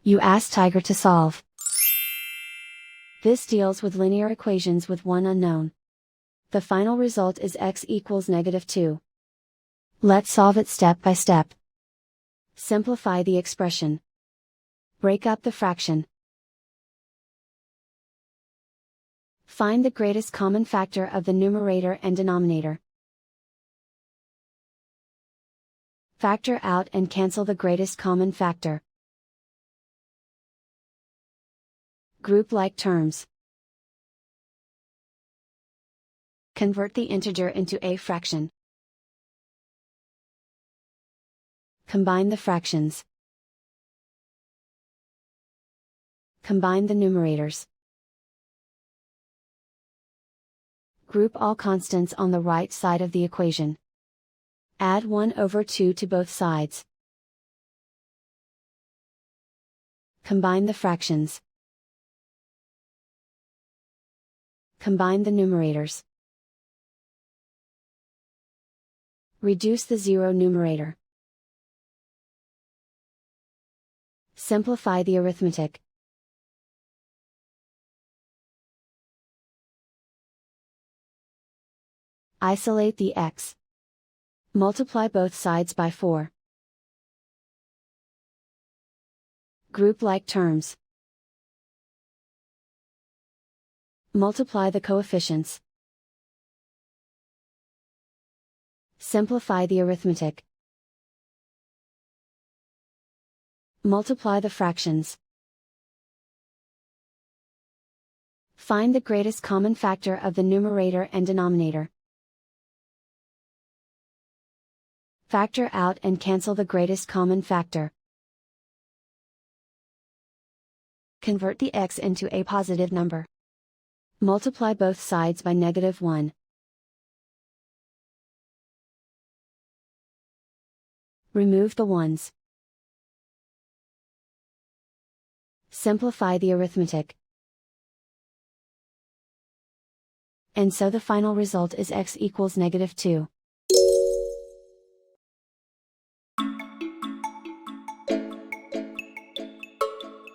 You ask Tiger to solve. This deals with linear equations with one unknown. The final result is x equals -2. Let's solve it step by step. Simplify the expression. Break up the fraction. Find the greatest common factor of the numerator and denominator. Factor out and cancel the greatest common factor. Group like terms. Convert the integer into a fraction. Combine the fractions. Combine the numerators. Group all constants on the right side of the equation. Add 1/2 to both sides. Combine the fractions. Combine the numerators. Reduce the zero numerator. Simplify the arithmetic. Isolate the x. Multiply both sides by 4. Group like terms. Multiply the coefficients. Simplify the arithmetic. Multiply the fractions. Find the greatest common factor of the numerator and denominator. Factor out and cancel the greatest common factor. Convert the x into a positive number. Multiply both sides by -1. Remove the ones. Simplify the arithmetic. And so the final result is x equals -2.